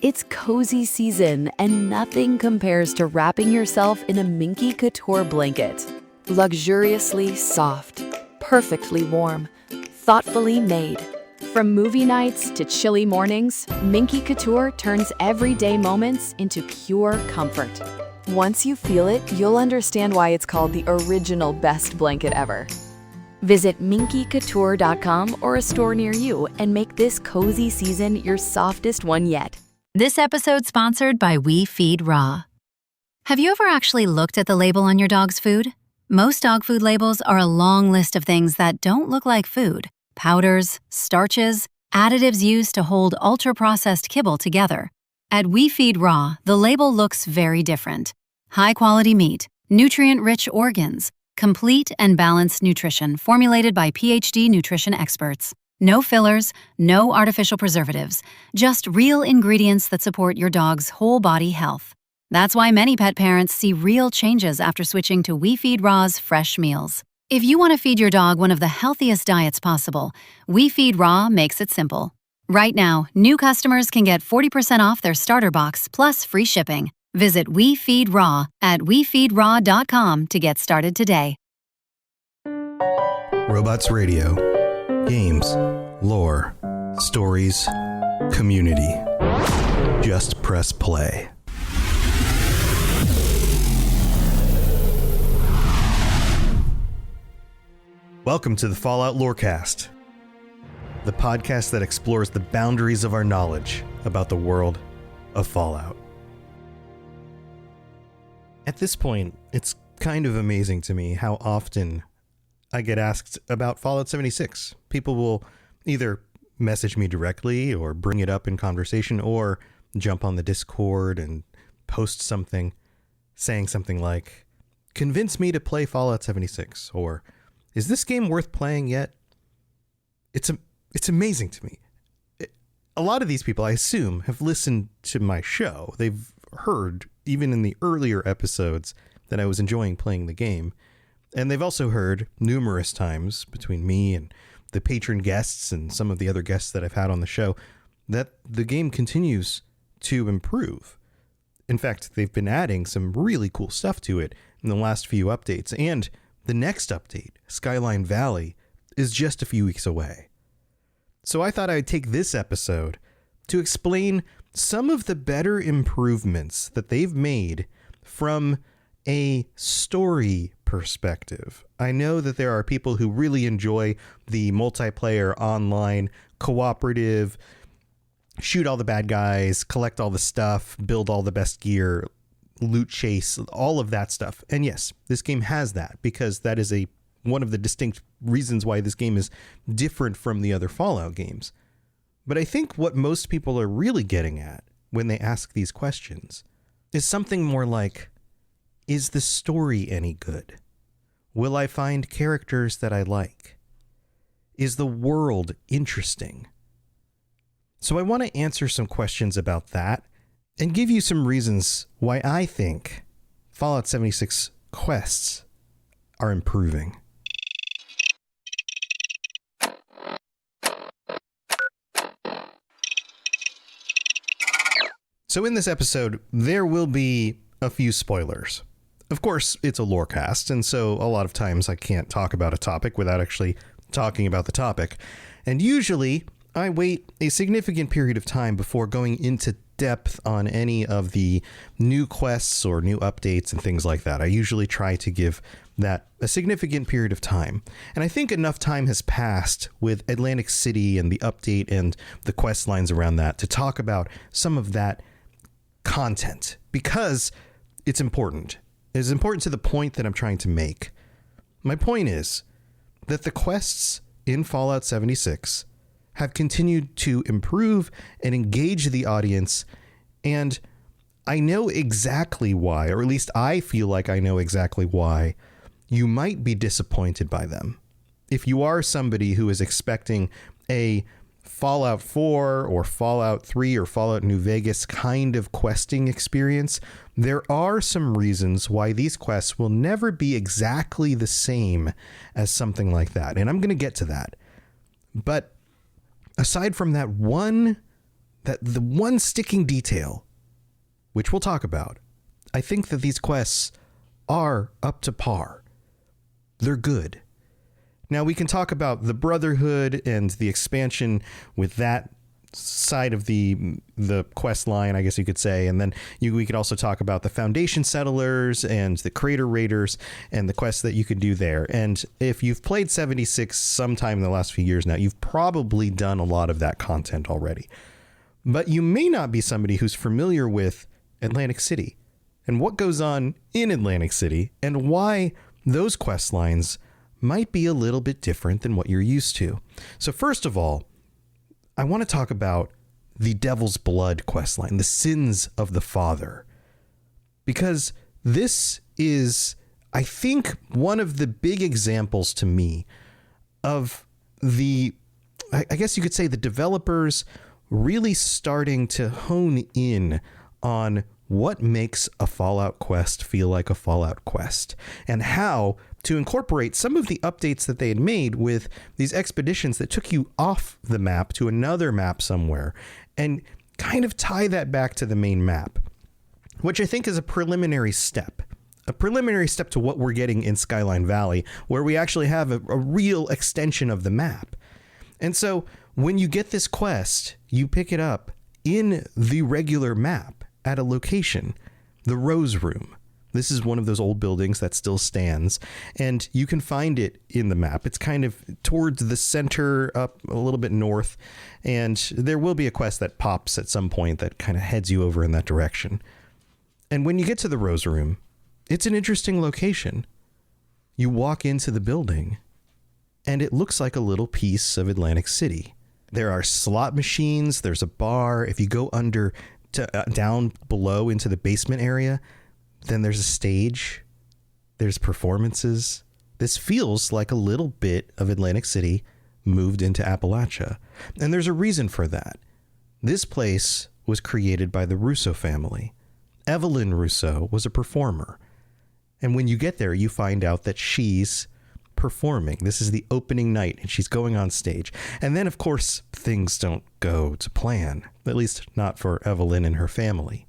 It's cozy season, and nothing compares to wrapping yourself in a Minky Couture blanket. Luxuriously soft, perfectly warm, thoughtfully made. From movie nights to chilly mornings, Minky Couture turns everyday moments into pure comfort. Once you feel it, you'll understand why it's called the original best blanket ever. Visit minkycouture.com or a store near you and make this cozy season your softest one yet. This episode's sponsored by We Feed Raw. Have you ever actually looked at the label on your dog's food? Most dog food labels are a long list of things that don't look like food. Powders, starches, additives used to hold ultra-processed kibble together. At We Feed Raw, the label looks very different. High-quality meat, nutrient-rich organs, complete and balanced nutrition formulated by PhD nutrition experts. No fillers, no artificial preservatives, just real ingredients that support your dog's whole body health. That's why many pet parents see real changes after switching to We Feed Raw's fresh meals. If you want to feed your dog one of the healthiest diets possible, We Feed Raw makes it simple. Right now, new customers can get 40% off their starter box plus free shipping. Visit We Feed Raw at wefeedraw.com to get started today. Robots Radio. Games, lore, stories, community. Just press play. Welcome to the Fallout Lorecast, the podcast that explores the boundaries of our knowledge about the world of Fallout. At this point, it's kind of amazing to me how often I get asked about Fallout 76. People will either message me directly or bring it up in conversation or jump on the Discord and post something saying something like, "Convince me to play Fallout 76," or "Is this game worth playing yet?" It's amazing to me. A lot of these people, I assume, have listened to my show. They've heard, even in the earlier episodes, that I was enjoying playing the game. And they've also heard numerous times between me and the patron guests and some of the other guests that I've had on the show that the game continues to improve. In fact, they've been adding some really cool stuff to it in the last few updates. And the next update, Skyline Valley, is just a few weeks away. So I thought I'd take this episode to explain some of the better improvements that they've made from a story perspective. I know that there are people who really enjoy the multiplayer, online, cooperative, shoot all the bad guys, collect all the stuff, build all the best gear, loot chase, all of that stuff. And yes, this game has that because that is one of the distinct reasons why this game is different from the other Fallout games. But I think what most people are really getting at when they ask these questions is something more like, is the story any good? Will I find characters that I like? Is the world interesting? So I want to answer some questions about that and give you some reasons why I think Fallout 76 quests are improving. So in this episode, there will be a few spoilers. Of course, it's a Lorecast, and so a lot of times I can't talk about a topic without actually talking about the topic. And usually, I wait a significant period of time before going into depth on any of the new quests or new updates and things like that. I usually try to give that a significant period of time. And I think enough time has passed with Atlantic City and the update and the quest lines around that to talk about some of that content because it's important. It's important to the point that I'm trying to make. My point is that the quests in Fallout 76 have continued to improve and engage the audience, and I know exactly why, or at least I feel like I know exactly why you might be disappointed by them. If you are somebody who is expecting a Fallout 4 or Fallout 3 or Fallout New Vegas kind of questing experience, there are some reasons why these quests will never be exactly the same as something like that. And I'm going to get to that. But aside from that one that the one sticking detail, which we'll talk about, I think that these quests are up to par. They're good. Now we can talk about the Brotherhood and the expansion with that side of the quest line, I guess you could say, and then we could also talk about the Foundation Settlers and the Crater Raiders and the quests that you could do there. And if you've played 76 sometime in the last few years now, you've probably done a lot of that content already. But you may not be somebody who's familiar with Atlantic City and what goes on in Atlantic City and why those quest lines might be a little bit different than what you're used to. So first of all, I want to talk about the Devil's Blood questline, the sins of the father, because this is, I think, one of the big examples to me of the, I guess you could say, the developers really starting to hone in on what makes a Fallout quest feel like a Fallout quest, and how to incorporate some of the updates that they had made with these expeditions that took you off the map to another map somewhere and kind of tie that back to the main map, which I think is a preliminary step to what we're getting in Skyline Valley, where we actually have a real extension of the map. And so when you get this quest, you pick it up in the regular map at a location, the Rose Room. This is one of those old buildings that still stands, and you can find it in the map. It's kind of towards the center, up a little bit north, and there will be a quest that pops at some point that kind of heads you over in that direction. And when you get to the Rose Room, it's an interesting location. You walk into the building, and it looks like a little piece of Atlantic City. There are slot machines, there's a bar. If you go down below into the basement area, then there's a stage, there's performances. This feels like a little bit of Atlantic City moved into Appalachia. And there's a reason for that. This place was created by the Russo family. Evelyn Russo was a performer. And when you get there, you find out that she's performing. This is the opening night, and she's going on stage. And then, of course, things don't go to plan, at least not for Evelyn and her family.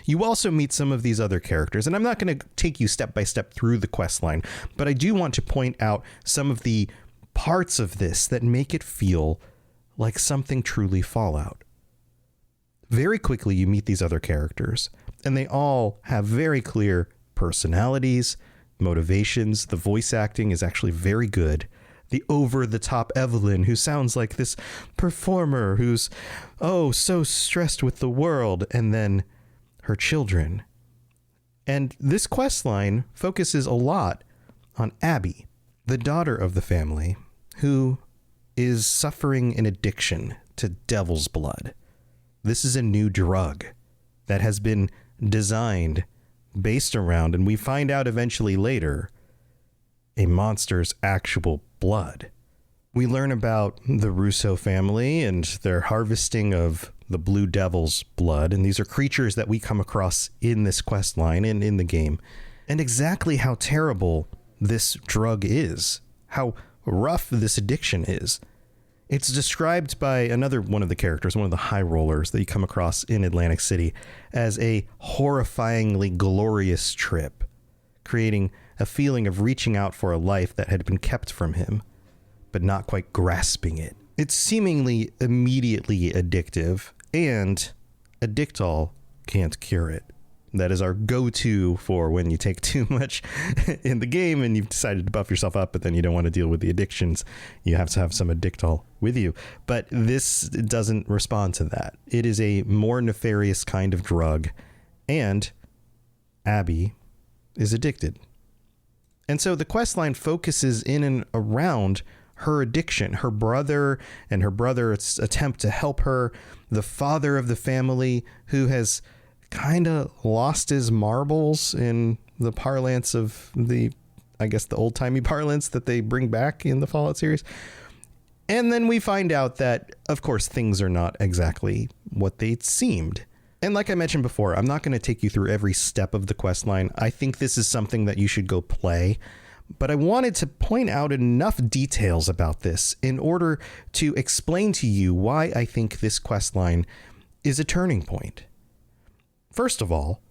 You also meet some of these other characters, and I'm not going to take you step by step through the quest line, but I do want to point out some of the parts of this that make it feel like something truly Fallout. Very quickly, you meet these other characters, and they all have very clear personalities, motivations. The voice acting is actually very good. The over-the-top Evelyn, who sounds like this performer who's, so stressed with the world, and then her children. And this quest line focuses a lot on Abby, the daughter of the family, who is suffering an addiction to Devil's Blood. This is a new drug that has been designed based around, and we find out eventually later, a monster's actual blood. We learn about the Russo family and their harvesting of the Blue Devil's blood, and these are creatures that we come across in this quest line and in the game, and exactly how terrible this drug is, how rough this addiction is. It's described by another one of the characters, one of the high rollers that you come across in Atlantic City, as a horrifyingly glorious trip, creating a feeling of reaching out for a life that had been kept from him, but not quite grasping it. It's seemingly immediately addictive, and Addictol can't cure it. That is our go-to for when you take too much in the game and you've decided to buff yourself up, but then you don't want to deal with the addictions. You have to have some Addictol with you. But this doesn't respond to that. It is a more nefarious kind of drug, and Abby is addicted. And so the questline focuses in and around her addiction, her brother and her brother's attempt to help her, the father of the family who has kind of lost his marbles in the parlance of the old-timey parlance that they bring back in the Fallout series. And then we find out that, of course, things are not exactly what they seemed. And like I mentioned before, I'm not going to take you through every step of the questline. I think this is something that you should go play. But I wanted to point out enough details about this in order to explain to you why I think this questline is a turning point. First of all,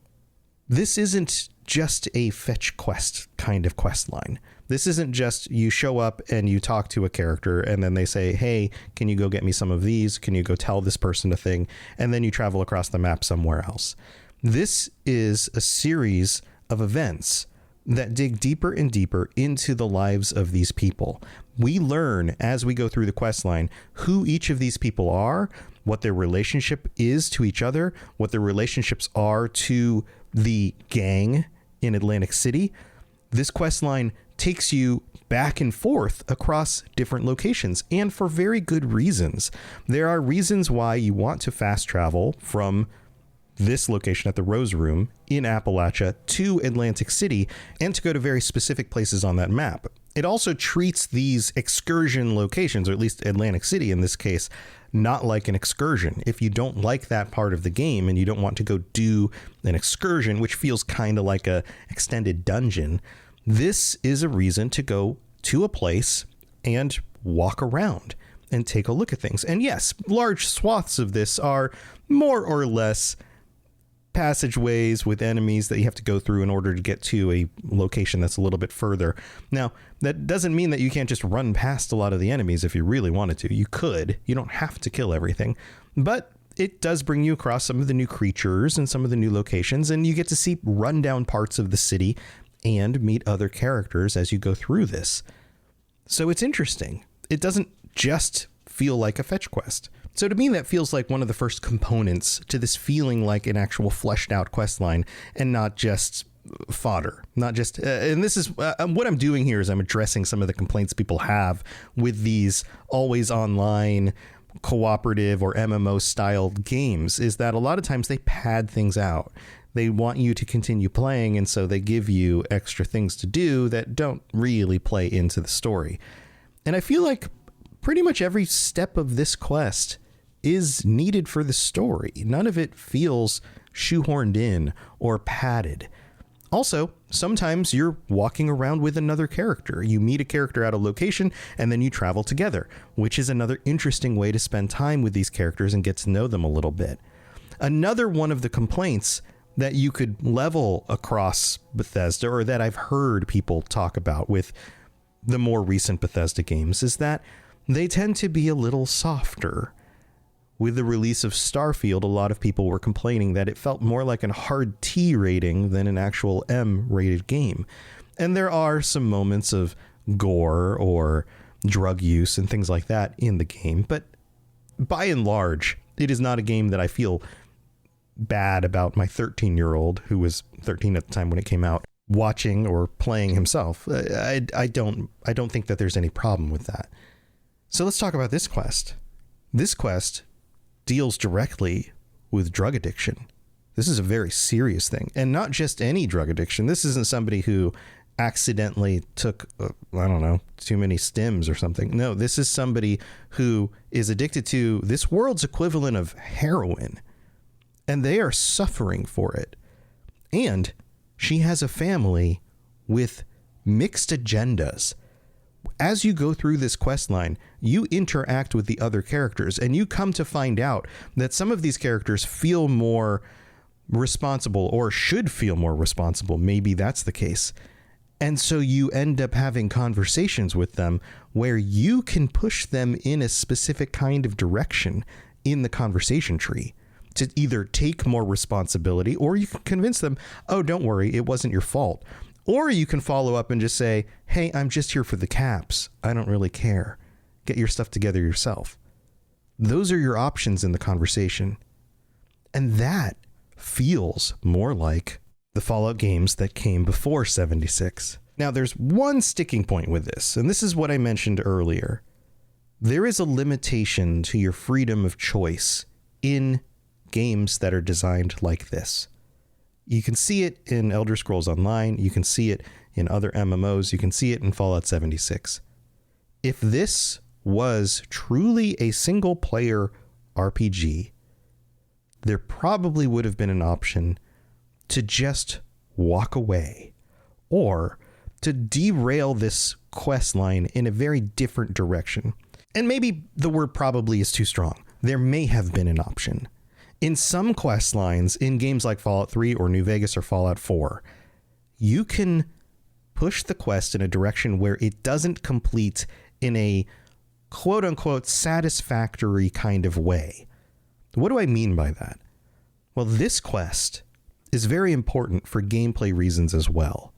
this isn't just a fetch quest kind of quest line. This isn't just you show up and you talk to a character and then they say, hey, can you go get me some of these? Can you go tell this person a thing? And then you travel across the map somewhere else. This is a series of events that dig deeper and deeper into the lives of these people. We learn as we go through the quest line who each of these people are, what their relationship is to each other, what their relationships are to the gang in Atlantic City. This quest line takes you back and forth across different locations, and for very good reasons. There are reasons why you want to fast travel from this location at the Rose Room in Appalachia to Atlantic City and to go to very specific places on that map. It also treats these excursion locations, or at least Atlantic City in this case, not like an excursion. If you don't like that part of the game and you don't want to go do an excursion, which feels kind of like a extended dungeon, this is a reason to go to a place and walk around and take a look at things. And yes, large swaths of this are more or less passageways with enemies that you have to go through in order to get to a location that's a little bit further. Now, that doesn't mean that you can't just run past a lot of the enemies if you really wanted to. You could. You don't have to kill everything. But it does bring you across some of the new creatures and some of the new locations, and you get to see rundown parts of the city and meet other characters as you go through this. So it's interesting. It doesn't just feel like a fetch quest. So to me, that feels like one of the first components to this feeling like an actual fleshed out quest line and not just fodder, not just, and this is what I'm doing here is I'm addressing some of the complaints people have with these always online cooperative or MMO styled games, is that a lot of times they pad things out. They want you to continue playing, and so they give you extra things to do that don't really play into the story. And I feel like pretty much every step of this quest is needed for the story. None of it feels shoehorned in or padded. Also, sometimes you're walking around with another character. You meet a character at a location and then you travel together, which is another interesting way to spend time with these characters and get to know them a little bit. Another one of the complaints that you could level across Bethesda, or that I've heard people talk about with the more recent Bethesda games, is that they tend to be a little softer. With the release of Starfield, a lot of people were complaining that it felt more like a hard T rating than an actual M-rated game. And there are some moments of gore or drug use and things like that in the game, but by and large, it is not a game that I feel bad about my 13-year-old, who was 13 at the time when it came out, watching or playing himself. I don't think that there's any problem with that. So let's talk about this quest. This quest deals directly with drug addiction. This is a very serious thing, and not just any drug addiction. This isn't somebody who accidentally took, too many stims or something. No, this is somebody who is addicted to this world's equivalent of heroin, and they are suffering for it. And she has a family with mixed agendas. As you go through this quest line, you interact with the other characters, and you come to find out that some of these characters feel more responsible, or should feel more responsible. Maybe that's the case. And so you end up having conversations with them where you can push them in a specific kind of direction in the conversation tree to either take more responsibility, or you can convince them, oh, don't worry, it wasn't your fault. Or you can follow up and just say, hey, I'm just here for the caps. I don't really care. Get your stuff together yourself. Those are your options in the conversation. And that feels more like the Fallout games that came before 76. Now, there's one sticking point with this, and this is what I mentioned earlier. There is a limitation to your freedom of choice in games that are designed like this. You can see it in Elder Scrolls Online. You can see it in other MMOs. You can see it in Fallout 76. If this was truly a single-player RPG, there probably would have been an option to just walk away, or to derail this quest line in a very different direction. And maybe the word probably is too strong. There may have been an option. In some quest lines in games like Fallout 3 or New Vegas or Fallout 4, you can push the quest in a direction where it doesn't complete in a quote unquote satisfactory kind of way. What do I mean by that? Well, this quest is very important for gameplay reasons as well.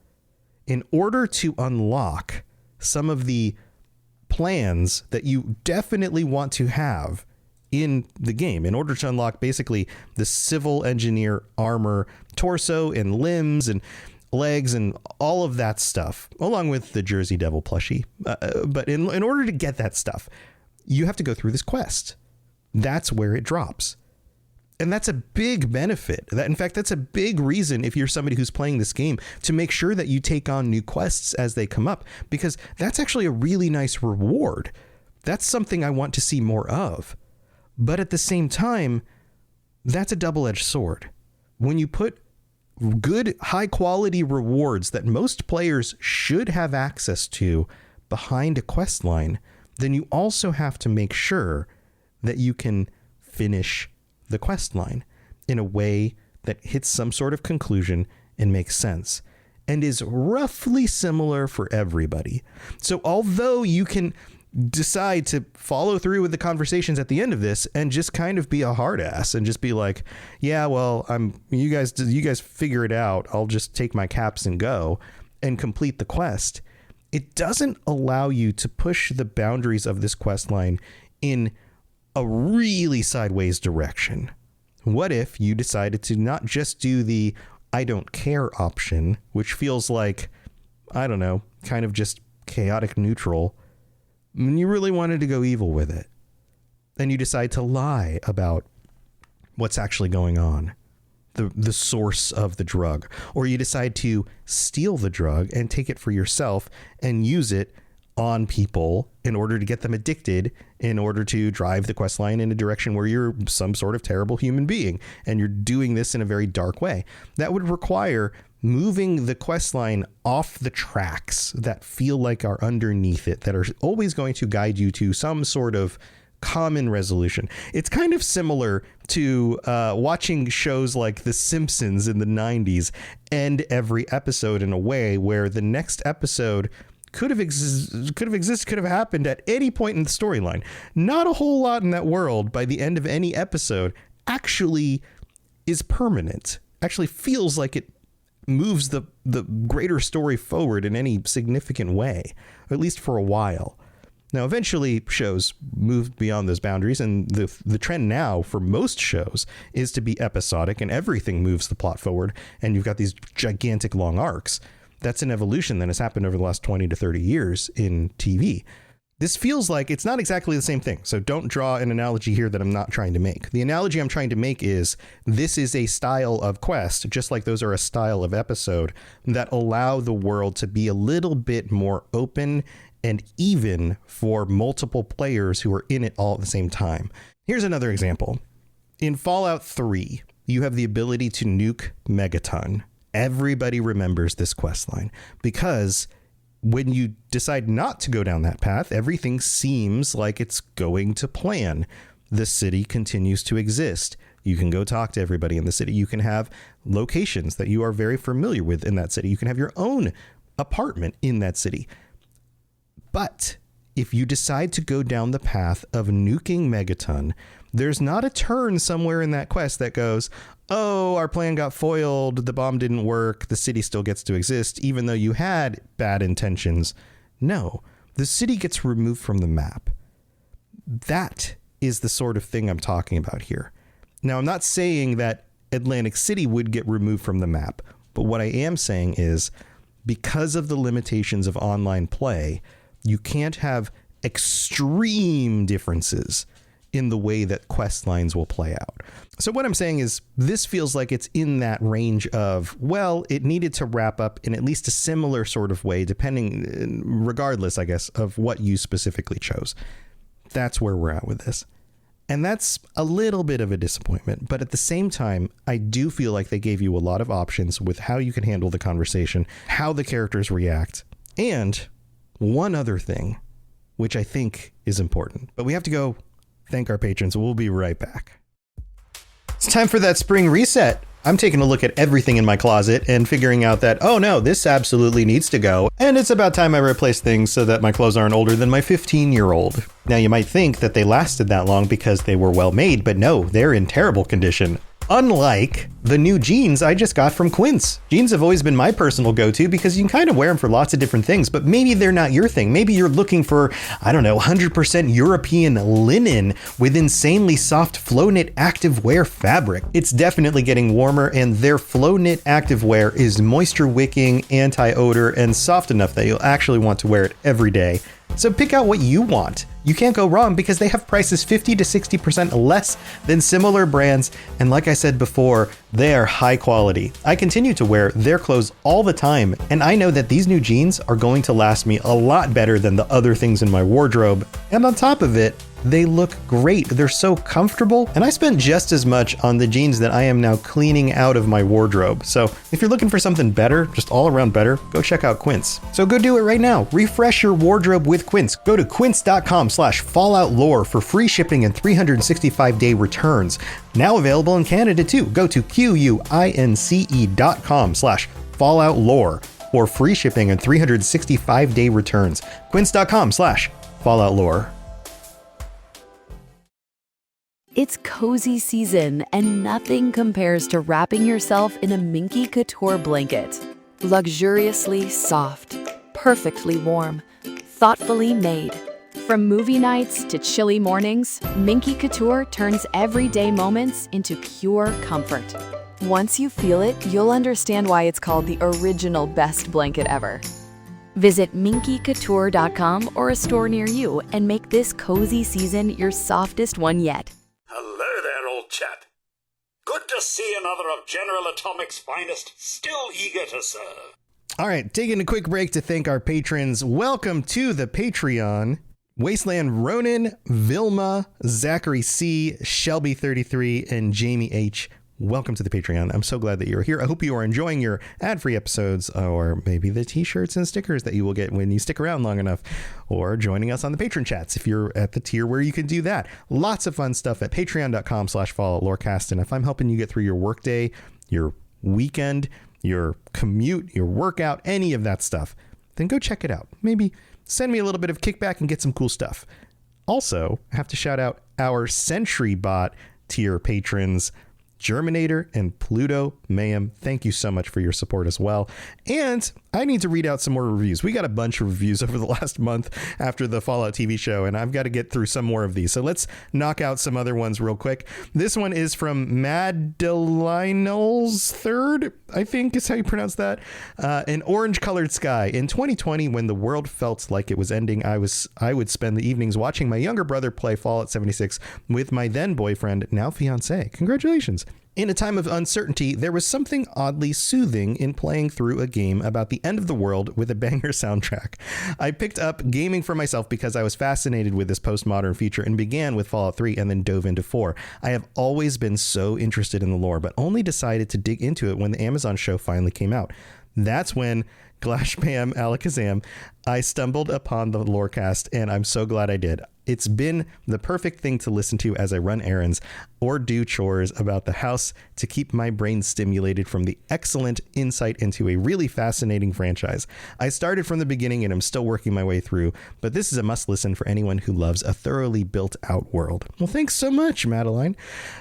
In order to unlock some of the plans that you definitely want to have in the game, in order to unlock basically the civil engineer armor, torso and limbs and legs and all of that stuff, along with the Jersey Devil plushie. But in order to get that stuff, you have to go through this quest. That's where it drops. And that's a big benefit. In fact, that's a big reason, if you're somebody who's playing this game, to make sure that you take on new quests as they come up, because that's actually a really nice reward. That's something I want to see more of. But at the same time, that's a double-edged sword. When you put good, high-quality rewards that most players should have access to behind a quest line, then you also have to make sure that you can finish the quest line in a way that hits some sort of conclusion and makes sense and is roughly similar for everybody. So although you can decide to follow through with the conversations at the end of this and just kind of be a hard ass and just be like, yeah, well, you guys figure it out. I'll just take my caps and go and complete the quest. It doesn't allow you to push the boundaries of this quest line in a really sideways direction. What if you decided to not just do the I don't care option, which feels like, I don't know, kind of just chaotic neutral, and you really wanted to go evil with it, and you decide to lie about what's actually going on, the source of the drug, or you decide to steal the drug and take it for yourself and use it on people in order to get them addicted, in order to drive the quest line in a direction where you're some sort of terrible human being, and you're doing this in a very dark way. That would require moving the quest line off the tracks that feel like are underneath it, that are always going to guide you to some sort of common resolution. It's kind of similar to watching shows like The Simpsons in the 90s end every episode in a way where the next episode could have happened at any point in the storyline. Not a whole lot in that world by the end of any episode actually is permanent, actually feels like it moves the greater story forward in any significant way, or at least for a while. Now, eventually shows moved beyond those boundaries, and the trend now for most shows is to be episodic, and everything moves the plot forward, and you've got these gigantic long arcs. That's an evolution that has happened over the last 20 to 30 years in TV. This feels like it's not exactly the same thing. So don't draw an analogy here that I'm not trying to make. The analogy I'm trying to make is this is a style of quest, just like those are a style of episode, that allow the world to be a little bit more open and even for multiple players who are in it all at the same time. Here's another example. In Fallout 3, you have the ability to nuke Megaton. Everybody remembers this quest line because when you decide not to go down that path, everything seems like it's going to plan. The city continues to exist. You can go talk to everybody in the city. You can have locations that you are very familiar with in that city. You can have your own apartment in that city. But if you decide to go down the path of nuking Megaton, there's not a turn somewhere in that quest that goes, oh, our plan got foiled, the bomb didn't work, the city still gets to exist, even though you had bad intentions. No, the city gets removed from the map. That is the sort of thing I'm talking about here. Now, I'm not saying that Atlantic City would get removed from the map, but what I am saying is because of the limitations of online play, you can't have extreme differences in the way that quest lines will play out. So what I'm saying is this feels like it's in that range of, well, it needed to wrap up in at least a similar sort of way, depending, regardless, I guess, of what you specifically chose. That's where we're at with this. And that's a little bit of a disappointment. But at the same time, I do feel like they gave you a lot of options with how you can handle the conversation, how the characters react, and one other thing, which I think is important. But we have to go thank our patrons. We'll be right back. time for that spring reset. I'm taking a look at everything in my closet and figuring out that, oh no, this absolutely needs to go. And it's about time I replace things so that my clothes aren't older than my 15-year-old. Now you might think that they lasted that long because they were well made, but no, they're in terrible condition. Unlike the new jeans I just got from Quince. Jeans have always been my personal go-to because you can kind of wear them for lots of different things, but maybe they're not your thing. Maybe you're looking for, 100% European linen with insanely soft flow knit activewear fabric. It's definitely getting warmer, and their flow knit activewear is moisture wicking, anti-odor, and soft enough that you'll actually want to wear it every day. So pick out what you want. You can't go wrong because they have prices 50 to 60% less than similar brands. And like I said before, they are high quality. I continue to wear their clothes all the time, and I know that these new jeans are going to last me a lot better than the other things in my wardrobe. And on top of it, they look great. They're so comfortable, and I spent just as much on the jeans that I am now cleaning out of my wardrobe. So if you're looking for something better, just all around better, go check out Quince. So go do it right now. Refresh your wardrobe with Quince. Go to quince.com/falloutlore for free shipping and 365-day returns. Now available in Canada too. Go to quince.com/falloutlore for free shipping and 365-day returns. Quince.com/falloutlore. It's cozy season, and nothing compares to wrapping yourself in a Minky Couture blanket. Luxuriously soft, perfectly warm, thoughtfully made. From movie nights to chilly mornings, Minky Couture turns everyday moments into pure comfort. Once you feel it, you'll understand why it's called the original best blanket ever. Visit minkycouture.com or a store near you and make this cozy season your softest one yet. Hello there, old chap. Good to see another of General Atomic's finest, still eager to serve. All right, taking a quick break to thank our patrons. Welcome to the Patreon. Wasteland Ronan, Vilma, Zachary C, Shelby 33, and Jamie H. Welcome to the Patreon. I'm so glad that you're here. I hope you are enjoying your ad-free episodes, or maybe the t-shirts and stickers that you will get when you stick around long enough, or joining us on the patron chats if you're at the tier where you can do that. Lots of fun stuff at patreon.com/followlorecast. And if I'm helping you get through your workday, your weekend, your commute, your workout, any of that stuff, then go check it out. Maybe send me a little bit of kickback and get some cool stuff. Also, I have to shout out our Sentry Bot tier patrons, Germinator and Pluto Mayhem. Thank you so much for your support as well. And I need to read out some more reviews. We got a bunch of reviews over the last month after the Fallout TV show, and I've got to get through some more of these. So let's knock out some other ones real quick. This one is from Madelinel's Third, I think is how you pronounce that. An orange colored sky. In 2020, when the world felt like it was ending, I would spend the evenings watching my younger brother play Fallout 76 with my then boyfriend, now fiance. Congratulations. In a time of uncertainty, there was something oddly soothing in playing through a game about the end of the world with a banger soundtrack. I picked up gaming for myself because I was fascinated with this postmodern feature and began with Fallout 3 and then dove into 4. I have always been so interested in the lore, but only decided to dig into it when the Amazon show finally came out. That's when, Glashpam Alakazam, I stumbled upon the Lorecast, and I'm so glad I did. It's been the perfect thing to listen to as I run errands or do chores about the house to keep my brain stimulated from the excellent insight into a really fascinating franchise. I started from the beginning and I'm still working my way through, but this is a must listen for anyone who loves a thoroughly built out world. Well, thanks so much, Madeline.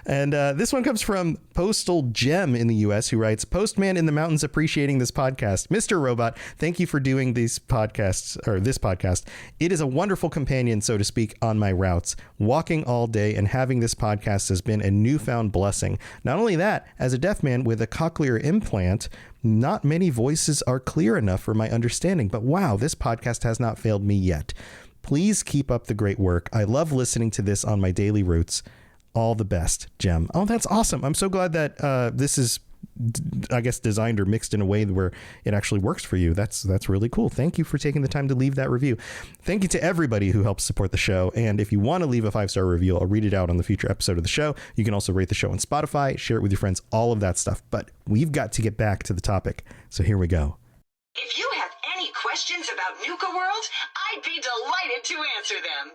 And this one comes from Postal Gem in the US, who writes, Postman in the Mountains appreciating this podcast. Mr. Robot, thank you for doing these podcasts, or this podcast. It is a wonderful companion, so to speak, on my routes. Walking all day and having this podcast has been a newfound blessing. Not only that, as a deaf man with a cochlear implant, not many voices are clear enough for my understanding, but wow, this podcast has not failed me yet. Please keep up the great work. I love listening to this on my daily routes. All the best, Gem. Oh, that's awesome. I'm so glad that this is, I guess, designed or mixed in a way where it actually works for you. That's really cool. Thank you for taking the time to leave that review. Thank you to everybody who helps support the show. And if you want to leave a 5-star review, I'll read it out on the future episode of the show. You can also rate the show on Spotify, share it with your friends, all of that stuff. But we've got to get back to the topic. So here we go. If you have any questions about Nuka World, I'd be delighted to answer them.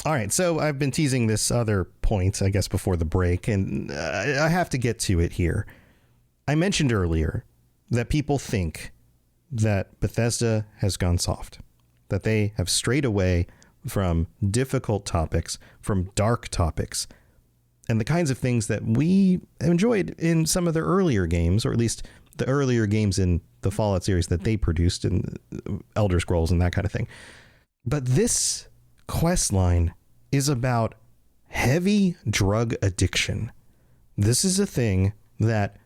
All right, so I've been teasing this other point, I guess, before the break, and I have to get to it here. I mentioned earlier that people think that Bethesda has gone soft, that they have strayed away from difficult topics, from dark topics, and the kinds of things that we enjoyed in some of their earlier games, or at least the earlier games in the Fallout series that they produced, in Elder Scrolls and that kind of thing. But this quest line is about heavy drug addiction. This is a thing that,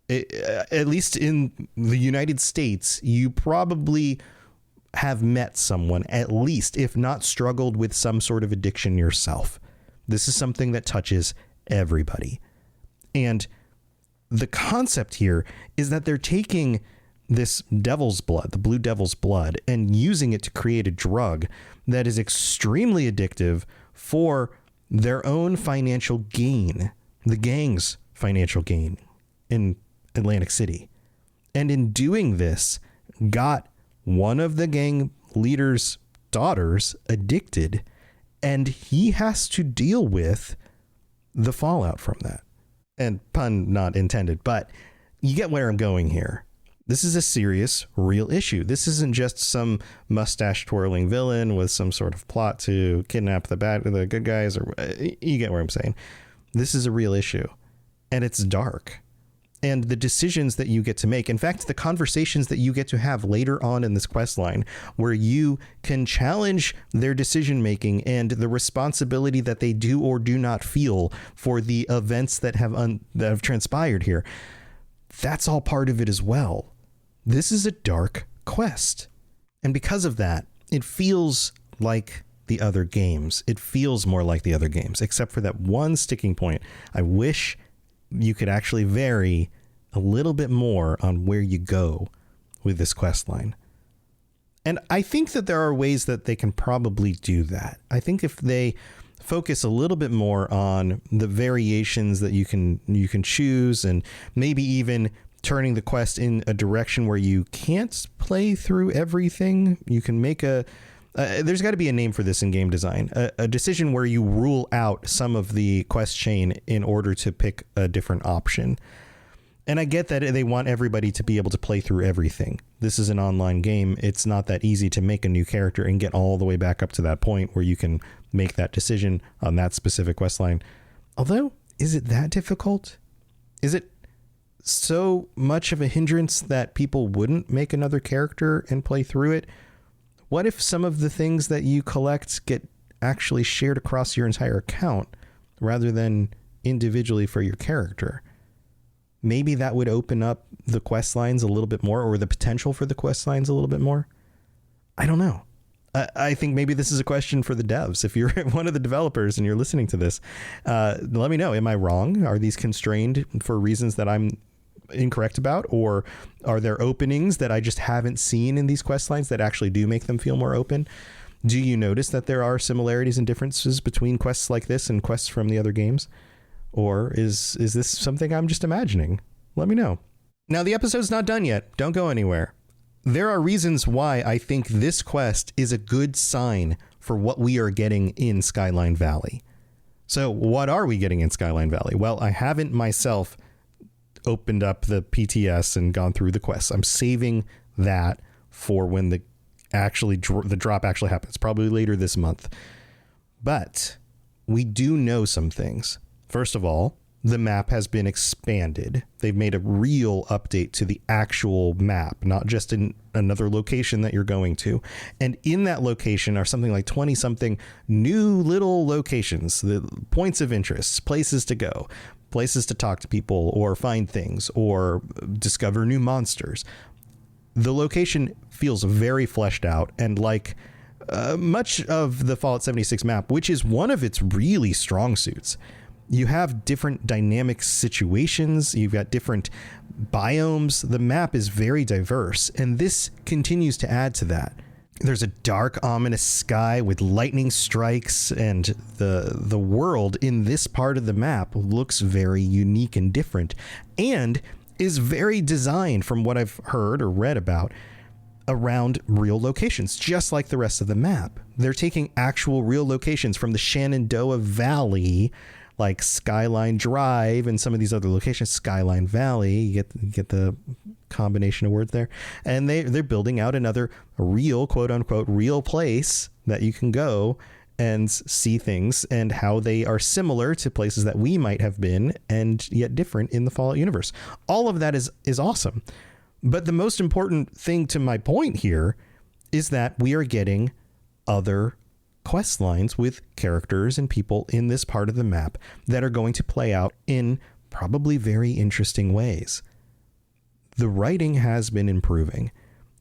at least in the United States, you probably have met someone, at least, if not struggled with some sort of addiction yourself. This is something that touches everybody. And the concept here is that they're taking this devil's blood, the blue devil's blood, and using it to create a drug that is extremely addictive for their own financial gain, the gang's financial gain in Atlantic City. And in doing this, got one of the gang leader's daughters addicted, and he has to deal with the fallout from that. And pun not intended, but you get where I'm going here. This is a serious, real issue. This isn't just some mustache twirling villain with some sort of plot to kidnap the good guys, or you get where I'm saying. This is a real issue, and it's dark. And the decisions that you get to make, in fact, the conversations that you get to have later on in this quest line, where you can challenge their decision making and the responsibility that they do or do not feel for the events that have transpired here. That's all part of it as well. This is a dark quest. And because of that, it feels like the other games. It feels more like the other games, except for that one sticking point. I wish you could actually vary a little bit more on where you go with this quest line. And I think that there are ways that they can probably do that. I think if they focus a little bit more on the variations that you can choose, and maybe even turning the quest in a direction where you can't play through everything, you can make there's got to be a name for this in game design, a decision where you rule out some of the quest chain in order to pick a different option. And I get that they want everybody to be able to play through everything. This is an online game. It's not that easy to make a new character and get all the way back up to that point where you can make that decision on that specific quest line. Although, is it that difficult? Is it so much of a hindrance that people wouldn't make another character and play through it? What if some of the things that you collect get actually shared across your entire account rather than individually for your character? Maybe that would open up the quest lines a little bit more, or the potential for the quest lines a little bit more. I don't know. I think maybe this is a question for the devs. If you're one of the developers and you're listening to this, let me know. Am I wrong? Are these constrained for reasons that I'm incorrect about? Or are there openings that I just haven't seen in these quest lines that actually do make them feel more open? Do you notice that there are similarities and differences between quests like this and quests from the other games? Or is this something I'm just imagining? Let me know. Now, the episode's not done yet. Don't go anywhere. There are reasons why I think this quest is a good sign for what we are getting in Skyline Valley. So what are we getting in Skyline Valley? Well, I haven't myself opened up the PTS and gone through the quests. I'm saving that for when the drop actually happens, probably later this month. But we do know some things. First of all, the map has been expanded. They've made a real update to the actual map, not just in another location that you're going to. And in that location are something like 20 something new little locations, the points of interest, places to go, places to talk to people or find things or discover new monsters. The location feels very fleshed out, and like much of the Fallout 76 map, which is one of its really strong suits. You have different dynamic situations. You've got different biomes. The map is very diverse, and this continues to add to that. There's a dark, ominous sky with lightning strikes, and the world in this part of the map looks very unique and different, and is very designed, from what I've heard or read about, around real locations, just like the rest of the map. They're taking actual real locations from the Shenandoah Valley, like Skyline Drive and some of these other locations, Skyline Valley, you get the combination of words there. And they're building out another real, quote unquote, real place that you can go and see things and how they are similar to places that we might have been and yet different in the Fallout universe. All of that is awesome. But the most important thing to my point here is that we are getting other quest lines with characters and people in this part of the map that are going to play out in probably very interesting ways. The writing has been improving,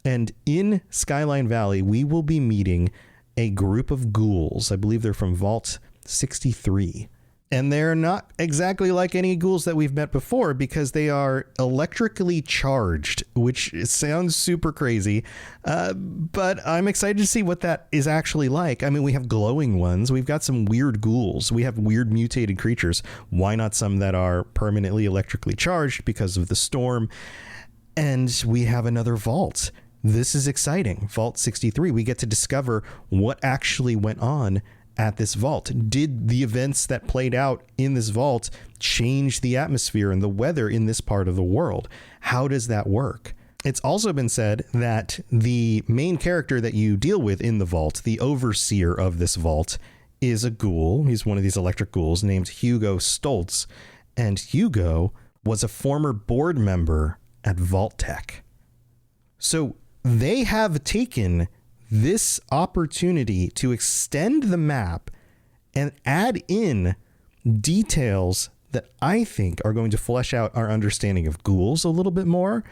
and in Skyline Valley, we will be meeting a group of ghouls. I believe they're from Vault 63. And they're not exactly like any ghouls that we've met before because they are electrically charged, which sounds super crazy. But I'm excited to see what that is actually like. I mean, we have glowing ones. We've got some weird ghouls. We have weird mutated creatures. Why not some that are permanently electrically charged because of the storm? And we have another vault. This is exciting. Vault 63. We get to discover what actually went on at this vault. Did the events that played out in this vault change the atmosphere and the weather in this part of the world? How does that work? It's also been said that the main character that you deal with in the vault, the overseer of this vault, is a ghoul. He's one of these electric ghouls named Hugo Stoltz. And Hugo was a former board member at Vault Tech. So they have taken this opportunity to extend the map and add in details that I think are going to flesh out our understanding of ghouls a little bit more,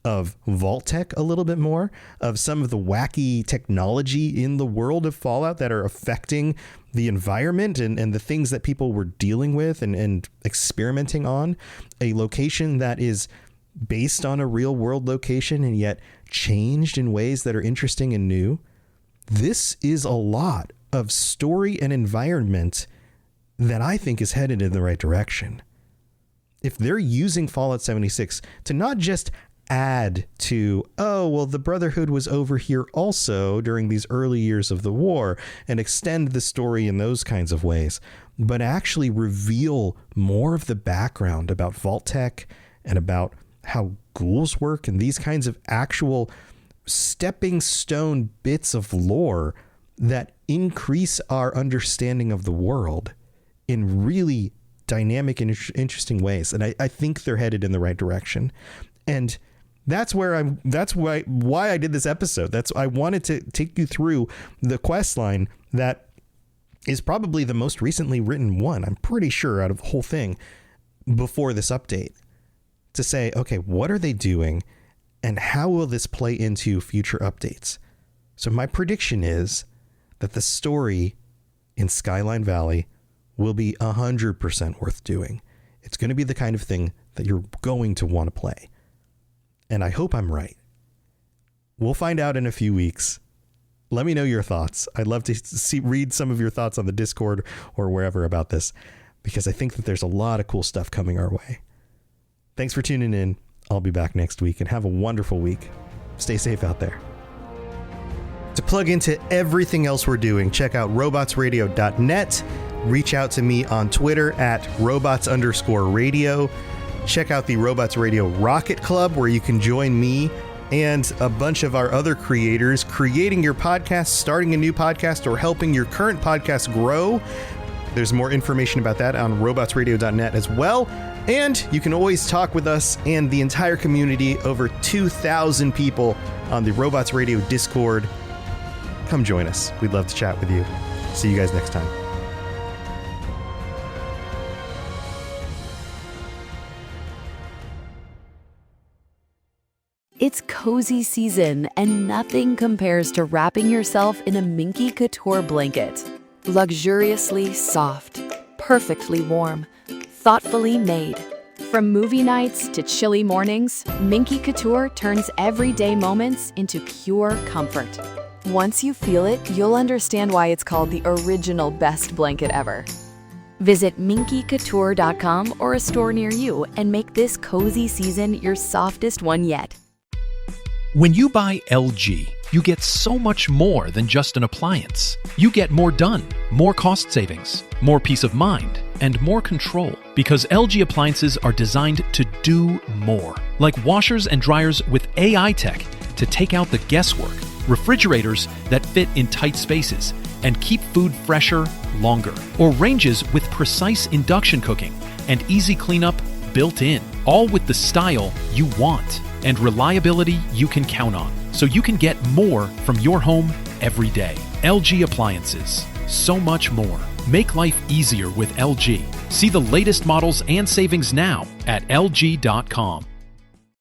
of Vault Tech a little bit more, of some of the wacky technology in the world of Fallout that are affecting the environment and the things that people were dealing with and experimenting on. A location that is based on a real world location and yet changed in ways that are interesting and new. This is a lot of story and environment that I think is headed in the right direction. If they're using Fallout 76 to not just add to, oh, well, the Brotherhood was over here also during these early years of the war, and extend the story in those kinds of ways, but actually reveal more of the background about Vault Tech and about how ghouls work and these kinds of actual stepping stone bits of lore that increase our understanding of the world in really dynamic and interesting ways. And I think they're headed in the right direction. And that's why I did this episode. I wanted to take you through the quest line that is probably the most recently written one, I'm pretty sure, out of the whole thing before this update, to say, okay, what are they doing and how will this play into future updates? So my prediction is that the story in Skyline Valley will be 100% worth doing. It's going to be the kind of thing that you're going to want to play. And I hope I'm right. We'll find out in a few weeks. Let me know your thoughts. I'd love to read some of your thoughts on the Discord or wherever about this, because I think that there's a lot of cool stuff coming our way. Thanks for tuning in. I'll be back next week, and have a wonderful week. Stay safe out there. To plug into everything else we're doing, check out robotsradio.net. Reach out to me on Twitter at robots_radio. Check out the Robots Radio Rocket Club, where you can join me and a bunch of our other creators creating your podcast, starting a new podcast, or helping your current podcast grow. There's more information about that on robotsradio.net as well. And you can always talk with us and the entire community, over 2,000 people on the Robots Radio Discord. Come join us. We'd love to chat with you. See you guys next time. It's cozy season, and nothing compares to wrapping yourself in a Minky Couture blanket. Luxuriously soft, perfectly warm, thoughtfully made. From movie nights to chilly mornings, Minky Couture turns everyday moments into pure comfort. Once you feel it, you'll understand why it's called the original best blanket ever. Visit minkycouture.com or a store near you and make this cozy season your softest one yet. When you buy LG, you get so much more than just an appliance. You get more done, more cost savings, more peace of mind, and more control. Because LG appliances are designed to do more. Like washers and dryers with AI tech to take out the guesswork, refrigerators that fit in tight spaces and keep food fresher longer, or ranges with precise induction cooking and easy cleanup built in, all with the style you want and reliability you can count on, so you can get more from your home every day. LG Appliances. So much more. Make life easier with LG. See the latest models and savings now at LG.com.